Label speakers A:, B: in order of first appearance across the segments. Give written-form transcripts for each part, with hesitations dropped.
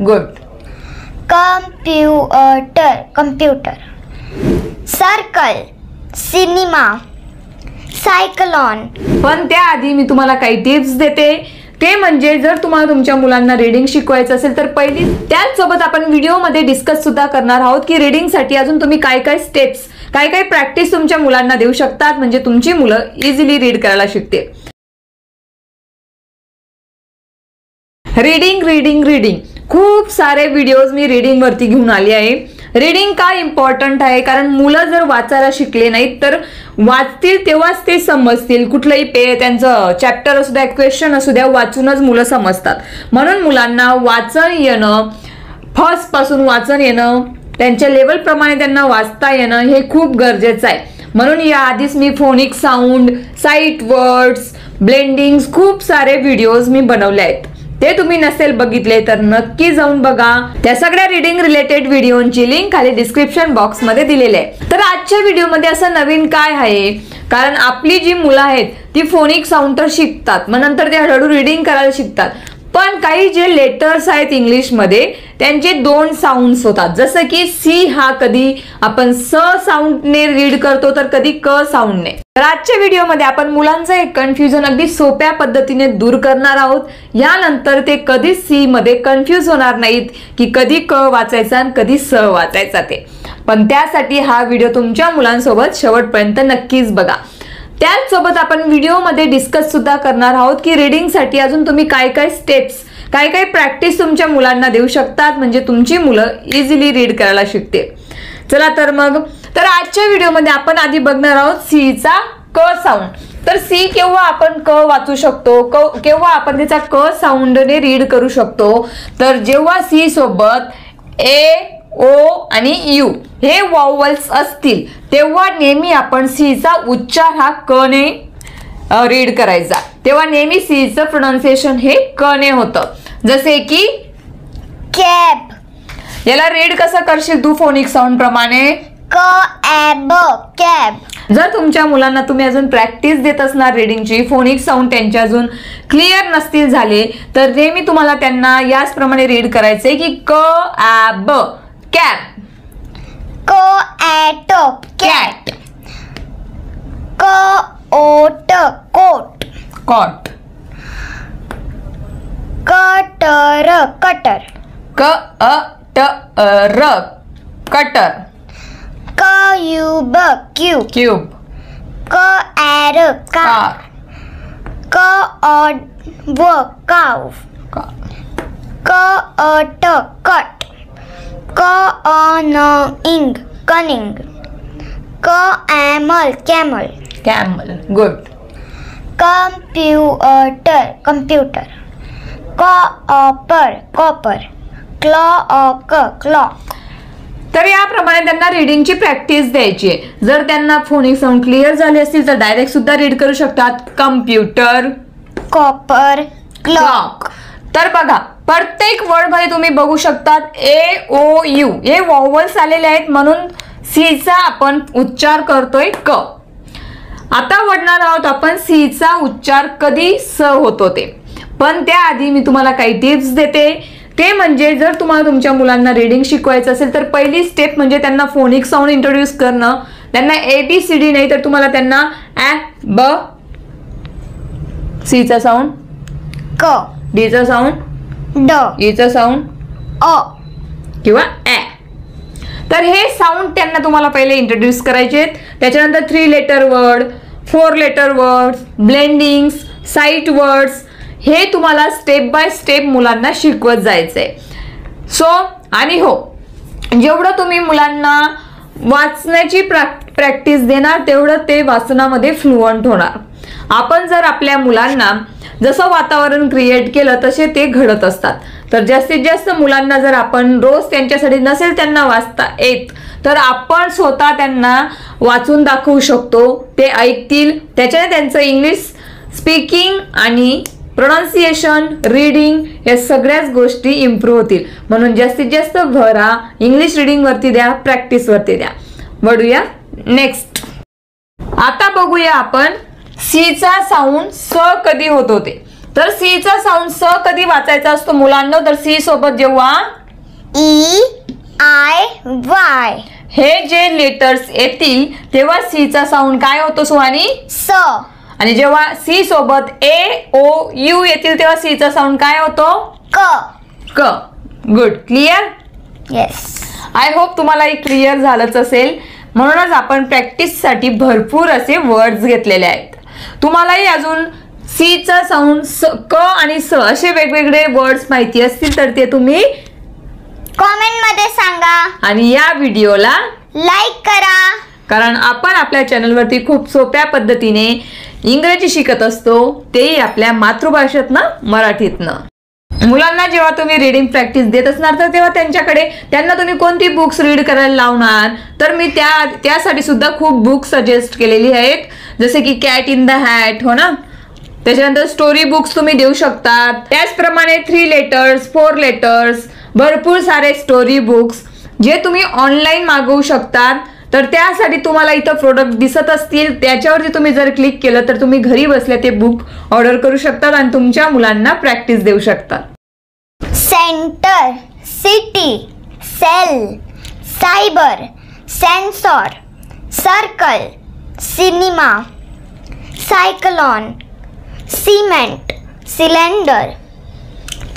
A: Good.
B: Computer. Circle, cinema, cyclone.
A: पण त्याआधी मी तुम्हाला काही टिप्स देते. ते म्हणजे जर तुम्हाला तुमच्या मुलांना रीडिंग शिकवायचं असेल तर पहिली त्याचसोबत आपण व्हिडिओमध्ये डिस्कस सुद्धा करणार आहोत की रीडिंगसाठी अजून तुम्ही काय काय स्टेप्स, काय काय प्रॅक्टिस तुमच्या मुलांना देऊ शकतात म्हणजे तुमची मुलं इझिली रीड करायला शिकतील. रीडिंग खूप सारे व्हिडिओज मी रीडिंग वरती घेऊन आली आहे. रीडिंग का इम्पॉर्टंट आहे, कारण मुलं जर वाचायला शिकले नाहीत तर वाचतील तेव्हाच ते समजतील. कुठलंही त्यांचं चॅप्टर असू द्या, क्वेश्चन असू द्या, वाचूनच मुलं समजतात. म्हणून मुलांना वाचन येणं, फर्स्ट पासून वाचन येणं, त्यांच्या लेवल प्रमाणे त्यांना वाचता येणं हे खूप गरजेचं आहे. म्हणून या आधीच मी फोनिक साऊंड, साईट वर्ड्स, ब्लेंडिंग्स खूप सारे व्हिडिओज मी बनवले आहेत. ते तुम्ही नसेल बघितले तर नक्की जाऊन बघा. त्या सगळ्या रीडिंग रिलेटेड व्हिडिओची लिंक खाली डिस्क्रिप्शन बॉक्स मध्ये दिलेली आहे. तर आजच्या व्हिडिओमध्ये असं नवीन काय आहे, कारण आपली जी मुलं आहेत ती फोनिक साऊंड तर शिकतात, मग नंतर ते हळूहळू रीडिंग करायला शिकतात. पण काही जे लेटर्स आहेत इंग्लिशमध्ये त्यांचे 2 साऊंड्स होतात. जसं की सी हा कधी आपण स साऊंडने रीड करतो तर कधी क साऊंडने. तर आजच्या व्हिडिओमध्ये आपण मुलांचं एक कन्फ्युजन अगदी सोप्या पद्धतीने दूर करणार आहोत. यानंतर ते कधीच सी मध्ये कन्फ्यूज होणार नाहीत की कधी क वाचायचा आणि कधी स वाचायचा ते. पण त्यासाठी हा व्हिडिओ तुमच्या मुलांसोबत शेवटपर्यंत नक्कीच बघा. त्याचसोबत आपण व्हिडिओमध्ये डिस्कस सुद्धा करणार आहोत की रीडिंगसाठी अजून तुम्ही काय काय स्टेप्स, काय काय प्रॅक्टिस तुमच्या मुलांना देऊ शकतात म्हणजे तुमची मुलं इझिली रीड करायला शिकतील. चला तर मग, तर आजच्या व्हिडिओमध्ये आपण आधी बघणार आहोत सीचा क साऊंड. तर सी केव्हा आपण क वाचू शकतो, केव्हा आपण त्याचा क साऊंडने रीड करू शकतो, तर जेव्हा सी सोबत ए, ओ आणि यू हे वॉवल्स असतील तेव्हा नेहमी आपण सीचा उच्चार हा क ने रीड करायचा. तेव्हा नेहमी सीचं प्रोनाउन्सिएशन हे क ने होतं. जसे की
B: कॅब.
A: याला रीड कसं करशील तू फोनिक साऊंड प्रमाणे?
B: कॅब.
A: जर तुमच्या मुलांना तुम्ही अजून प्रॅक्टिस देत असणार रीडिंगची, फोनिक साऊंड त्यांचे अजून क्लिअर नसतील झाले तर नेहमी तुम्हाला त्यांना याचप्रमाणे रीड करायचंय की क ॲब cab,
B: cat, cat, coat, coat,
A: cot,
B: cutter, cutter,
A: cutter, cutter,
B: cube, cube,
A: cube,
B: car, car, cow, cut, cut, cunning, cunning, camel, camel,
A: camel. Good.
B: Computer. Copper, copper, clock, clock.
A: तर याप्रमाणे त्यांना रीडिंगची प्रॅक्टिस द्यायची आहे. जर त्यांना फोनिक साऊंड क्लिअर झाले असतील तर डायरेक्ट सुद्धा रीड करू शकतात. Computer,
B: copper, clock.
A: तर बघा प्रत्येक वर्ड मध्ये तुम्ही बघू शकतात ए, ओ, यू हे वॉवल्स आलेले आहेत म्हणून सीचा आपण उच्चार करतोय क. आता वडणार आहोत आपण सीचा उच्चार कधी स होतो ते. पण त्याआधी मी तुम्हाला काही टिप्स देते. ते म्हणजे जर तुम्हाला तुमच्या मुलांना रीडिंग शिकवायचं असेल तर पहिली स्टेप म्हणजे त्यांना फोनिक साऊंड इंट्रोड्यूस करणं. त्यांना ABCD नाही तर तुम्हाला त्यांना ॲ, ब, सीचा साऊंड
B: क,
A: डीचा साऊंड
B: ड,
A: ईचा साऊंड
B: अ
A: किंवा ॲ. तर हे साऊंड त्यांना तुम्हाला पहिले इंट्रोड्यूस करायचे आहेत. त्याच्यानंतर 3 letter word, 4 letter words, blendings, sight words हे तुम्हाला स्टेप बाय स्टेप मुलांना शिकवत जायचंय. सो आणि हो, जेवढं तुम्ही मुलांना वाचण्याची प्रॅक्टिस देणार तेवढं ते वाचनामध्ये फ्लुएंट होणार. आपण जर आपल्या मुलांना जसं वातावरण क्रिएट केलं तसे ते घडत असतात. तर जास्तीत जास्त मुलांना जर आपण रोज त्यांच्यासाठी नसेल त्यांना वाचता येत तर आपण स्वतः त्यांना वाचून दाखवू शकतो. ते ऐकतील, त्याच्याने त्यांचं इंग्लिश स्पीकिंग आणि प्रोनाउन्सिएशन, रीडिंग या सगळ्याच गोष्टी इम्प्रूव्ह होतील. म्हणून जास्तीत जास्त भर हा इंग्लिश रीडिंग वरती द्या, प्रॅक्टिस वरती द्या. वळूया नेक्स्ट. आता बघूया आपण सीचा साऊंड स कधी होत होते. तर सी चा साऊंड स कधी वाचायचा असतो मुलांना? तर सी सोबत जेव्हा
B: EIY
A: हे जे लेटर्स येतील तेव्हा सी चा साऊंड काय होतो सुहानी?
B: स.
A: आणि जेव्हा सी सोबत AOU येतील तेव्हा सी चा साऊंड काय होतो?
B: क.
A: क. Good. Clear?
B: Yes.
A: I hope तुम्हाला हे क्लिअर झालंच असेल. म्हणूनच आपण प्रॅक्टिससाठी भरपूर असे वर्ड्स घेतलेले आहेत. तुम्हालाही अजून सी चा साऊंड क आणि स असे वेगवेगळे वर्ड्स माहिती असतील तर ते तुम्ही
B: कॉमेंट मध्ये सांगा
A: आणि या व्हिडिओला
B: लाईक करा.
A: कारण आपण आपल्या चॅनलवरती खूप सोप्या पद्धतीने इंग्रजी शिकत असतो, तेही आपल्या मातृभाषेतनं, मराठीतनं. मुलांना जेव्हा तुम्ही रीडिंग प्रॅक्टिस देत असणार तर तेव्हा त्यांना तुम्ही कोणती बुक्स रीड करायला लावणार? तर मी त्यासाठी सुद्धा खूप बुक्स सजेस्ट केलेली आहेत, जसे की कॅट इन द हॅट, हो ना. त्याच्यानंतर स्टोरी बुक्स तुम्ही देऊ शकतात. त्याचप्रमाणे 3 लेटर्स 4 लेटर्स भरपूर सारे स्टोरी बुक्स जे तुम्ही ऑनलाईन मागवू शकतात. तर त्यासाठी तुम्हाला इथं प्रोडक्ट दिसत असतील, त्याच्यावरती तुम्ही जर क्लिक केलं तर तुम्ही घरी बसल्या ते बुक ऑर्डर करू शकतात आणि तुमच्या मुलांना प्रॅक्टिस देऊ शकतात.
B: Centre, city, cell, cyber, sensor, circle, cinema, cyclone, cement, cylinder.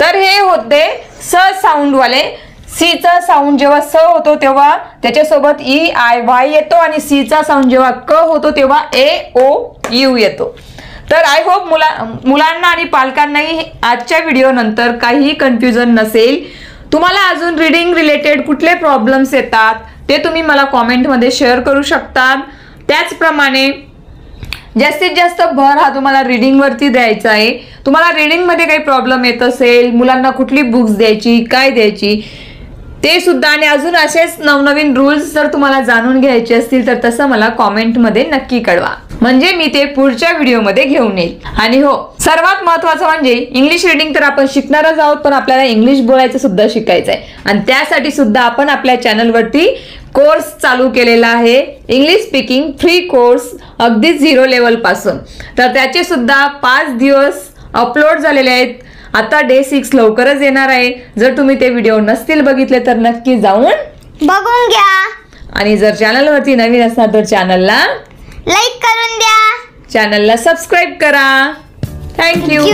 A: तर हे होते स साऊंड वाले. सी चा साऊंड जेव्हा स होतो तेव्हा त्याच्यासोबत EIY येतो आणि सी चा साऊंड जेव्हा क होतो तेव्हा AOU येतो. तर आय होप मुलांना आणि पालकांनाही आजच्या व्हिडिओ नंतर काही कन्फ्युजन नसेल. तुम्हाला अजून रीडिंग रिलेटेड कुठले प्रॉब्लेम्स येतात ते तुम्ही मला कॉमेंटमध्ये शेअर करू शकतात. त्याचप्रमाणे जास्तीत जास्त भर हा तुम्हाला रीडिंगवरती द्यायचा आहे. तुम्हाला रीडिंगमध्ये काही प्रॉब्लेम येत असेल, मुलांना कुठली बुक्स द्यायची, काय द्यायची ते सुद्धा, आणि अजून असेच नवनवीन रूल्स जर तुम्हाला जाणून घ्यायचे असतील तर तसं मला कॉमेंटमध्ये नक्की कळवा, म्हणजे मी ते पुढच्या व्हिडिओमध्ये घेऊन येईल. आणि हो, सर्वात महत्त्वाचं म्हणजे इंग्लिश रीडिंग तर आपण शिकणारच आहोत, पण आपल्याला इंग्लिश बोलायचं सुद्धा शिकायचं आहे. आणि त्यासाठी सुद्धा आपण आपल्या चॅनलवरती कोर्स चालू केलेला आहे, इंग्लिश स्पीकिंग फ्री कोर्स, अगदी 0 लेवल पासून. तर त्याचे सुद्धा 5 दिवस अपलोड झालेले आहेत. आता डे 6 लवकरच येणार आहे. जर तुम्ही ते व्हिडिओ नसतील बघितले तर नक्की जाऊन
B: बघून घ्या.
A: आणि जर चॅनलवरती नवीन असणार तर चॅनलला
B: लाईक करून द्या.
A: चॅनलला सबस्क्राईब करा. थँक्यू.